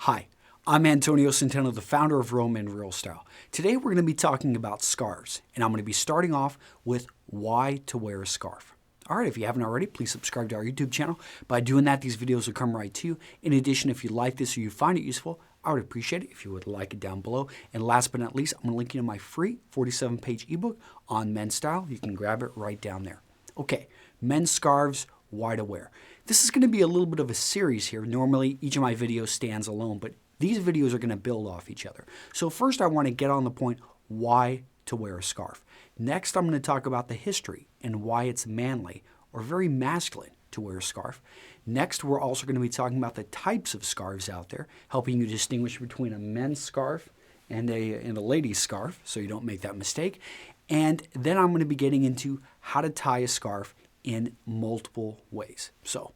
Hi, I'm Antonio Centeno, the founder of Real Men Real Style. Today we're going to be talking about scarves, and I'm going to be starting off with why to wear a scarf. All right, if you haven't already, please subscribe to our YouTube channel. By doing that, these videos will come right to you. In addition, if you like this or you find it useful, I would appreciate it if you would like it down below. And last but not least, I'm going to link you to my free 47-page ebook on men's style. You can grab it right down there. Okay, men's scarves, why to wear. This is going to be a little bit of a series here. Normally, each of my videos stands alone, but these videos are going to build off each other. So first, I want to get on the point, why to wear a scarf. Next, I'm going to talk about the history and why it's manly or very masculine to wear a scarf. Next, we're also going to be talking about the types of scarves out there, helping you distinguish between a men's scarf and a lady's scarf, so you don't make that mistake. And then I'm going to be getting into how to tie a scarf in multiple ways. So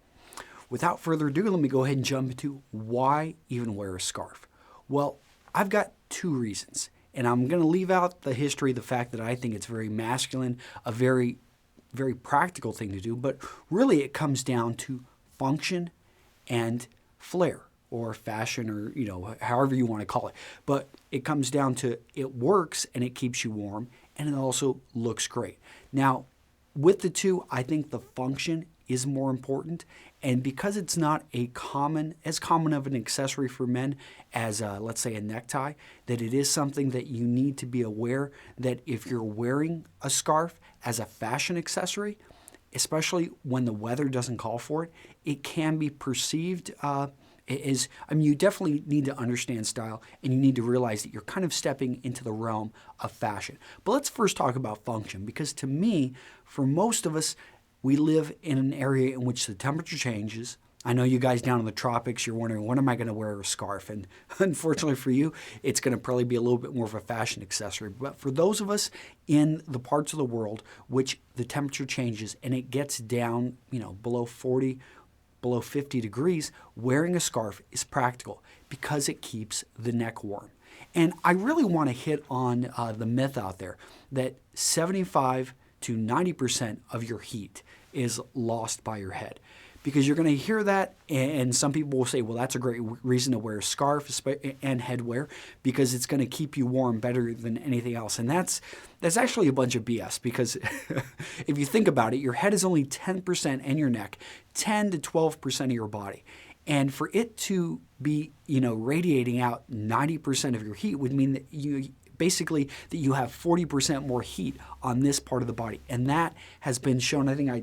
without further ado, let me go ahead and jump into why even wear a scarf. Well, I've got two reasons, and I'm going to leave out the history, the fact that I think it's very masculine, a very practical thing to do, but really it comes down to function and flair or fashion or, however you want to call it. But it comes down to it works and it keeps you warm and it also looks great. Now, with the two, I think the function is more important. And because it's not as common of an accessory for men as, let's say, a necktie, that it is something that you need to be aware that if you're wearing a scarf as a fashion accessory, especially when the weather doesn't call for it, it can be perceived you definitely need to understand style and you need to realize that you're kind of stepping into the realm of fashion. But let's first talk about function, because to me, for most of us, we live in an area in which the temperature changes. I know you guys down in the tropics, you're wondering, when am I going to wear a scarf? And unfortunately for you, it's going to probably be a little bit more of a fashion accessory. But for those of us in the parts of the world which the temperature changes and it gets down, below 40, below 50 degrees, wearing a scarf is practical because it keeps the neck warm. And I really want to hit on the myth out there that 75 to 90% of your heat is lost by your head. Because you're going to hear that, and some people will say, well, that's a great reason to wear a scarf and headwear because it's going to keep you warm better than anything else. And that's actually a bunch of BS, because if you think about it, your head is only 10% and your neck 10 to 12% of your body. And for it to be, radiating out 90% of your heat would mean that you have 40% more heat on this part of the body. And that has been shown. I think I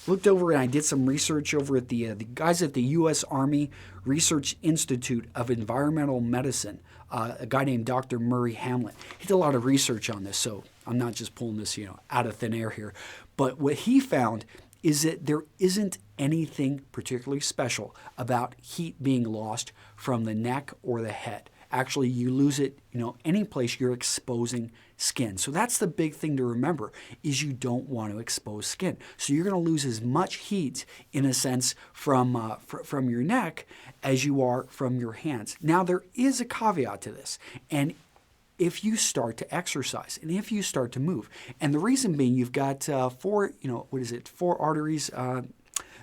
looked over and I did some research over at the guys at the U.S. Army Research Institute of Environmental Medicine, a guy named Dr. Murray Hamlet. He did a lot of research on this, so I'm not just pulling this out of thin air here. But what he found is that there isn't anything particularly special about heat being lost from the neck or the head. Actually, you lose it, any place you're exposing skin. So that's the big thing to remember, is you don't want to expose skin. So you're going to lose as much heat, in a sense, from your neck as you are from your hands. Now, there is a caveat to this, and if you start to exercise and if you start to move, and the reason being, you've got four arteries,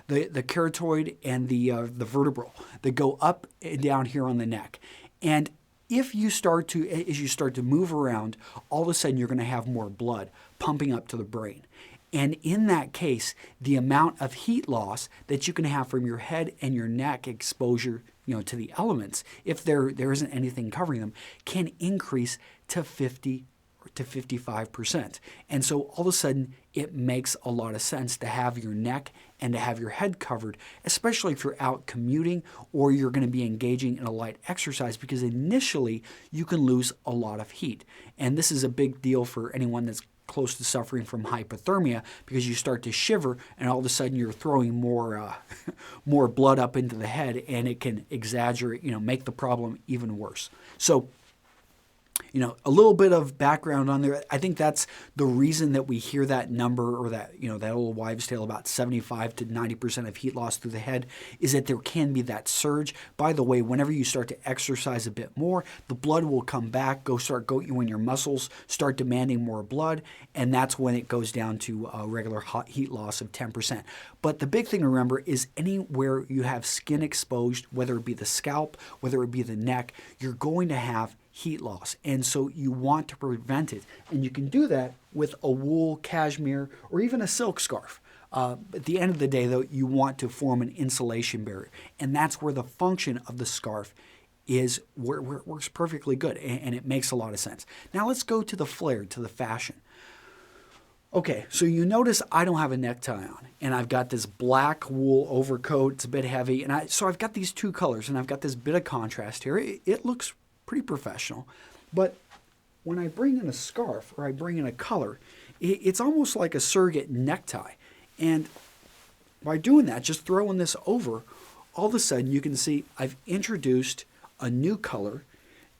the carotid and the vertebral that go up and down here on the neck. And if you as you start to move around, all of a sudden you're going to have more blood pumping up to the brain. And in that case, the amount of heat loss that you can have from your head and your neck exposure, to the elements, if there isn't anything covering them, can increase to 50 to 55%. And so all of a sudden, it makes a lot of sense to have your neck and to have your head covered, especially if you're out commuting or you're going to be engaging in a light exercise, because initially you can lose a lot of heat. And this is a big deal for anyone that's close to suffering from hypothermia, because you start to shiver and all of a sudden you're throwing more blood up into the head, and it can exaggerate, make the problem even worse. So A little bit of background on there. I think that's the reason that we hear that number, or that, that old wives' tale about 75 to 90% of heat loss through the head, is that there can be that surge. By the way, whenever you start to exercise a bit more, the blood will come back, when your muscles start demanding more blood, and that's when it goes down to a regular heat loss of 10%. But the big thing to remember is anywhere you have skin exposed, whether it be the scalp, whether it be the neck, you're going to have heat loss, and so you want to prevent it, and you can do that with a wool, cashmere, or even a silk scarf. At the end of the day, though, you want to form an insulation barrier, and that's where the function of the scarf is, where it works perfectly good, and it makes a lot of sense. Now let's go to the flare, to the fashion. Okay, so you notice I don't have a necktie on, and I've got this black wool overcoat. It's a bit heavy, and so I've got these two colors, and I've got this bit of contrast here. It looks pretty professional, but when I bring in a scarf, or I bring in a color, it's almost like a surrogate necktie. And by doing that, just throwing this over, all of a sudden you can see I've introduced a new color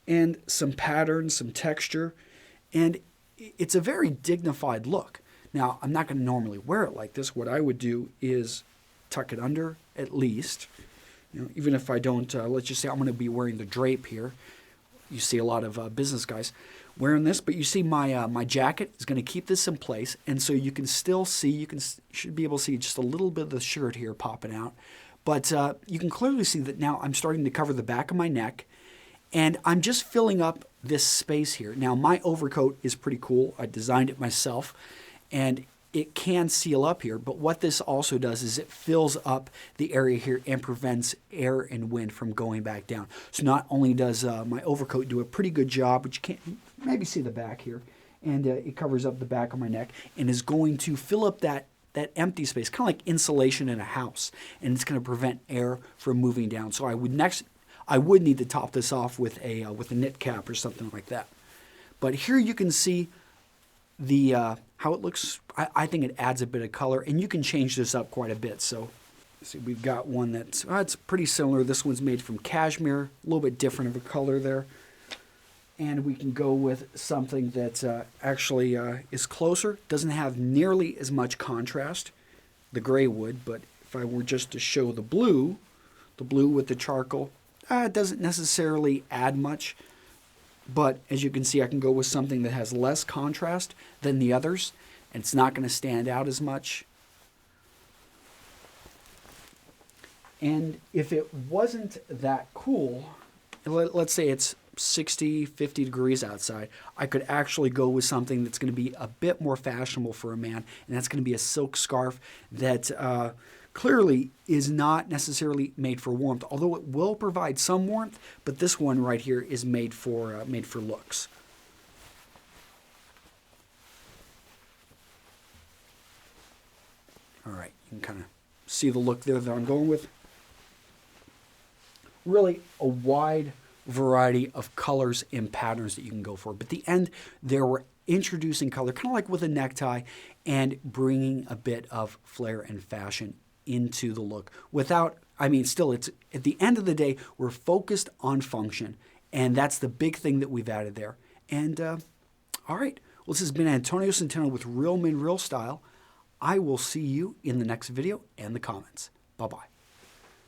and some pattern, some texture, and it's a very dignified look. Now, I'm not going to normally wear it like this. What I would do is tuck it under at least. Even if I don't, let's just say I'm going to be wearing the drape here. You see a lot of business guys wearing this, but you see my jacket is going to keep this in place, and so you can still see, you should be able to see just a little bit of the shirt here popping out, but you can clearly see that now I'm starting to cover the back of my neck, and I'm just filling up this space here. Now, my overcoat is pretty cool. I designed it myself, and it can seal up here, but what this also does is it fills up the area here and prevents air and wind from going back down. So not only does my overcoat do a pretty good job, but you can't maybe see the back here, and it covers up the back of my neck and is going to fill up that empty space, kind of like insulation in a house, and it's going to prevent air from moving down. So I would need to top this off with a knit cap or something like that. But here you can see how it looks. I think it adds a bit of color, and you can change this up quite a bit. So see, we've got one that's it's pretty similar. This one's made from cashmere, a little bit different of a color there. And we can go with something that actually is closer, doesn't have nearly as much contrast, the gray would, but if I were just to show the blue with the charcoal, it doesn't necessarily add much. But as you can see, I can go with something that has less contrast than the others, and it's not going to stand out as much. And if it wasn't that cool, let's say it's 60, 50 degrees outside, I could actually go with something that's going to be a bit more fashionable for a man, and that's going to be a silk scarf that clearly is not necessarily made for warmth, although it will provide some warmth, but this one right here is made for looks. All right, you can kind of see the look there that I'm going with. Really a wide variety of colors and patterns that you can go for. But at the end, there we're introducing color, kind of like with a necktie, and bringing a bit of flair and fashion into the look. Still, it's at the end of the day, we're focused on function, and that's the big thing that we've added there. And all right, well, this has been Antonio Centeno with Real Men, Real Style. I will see you in the next video and the comments. Bye-bye.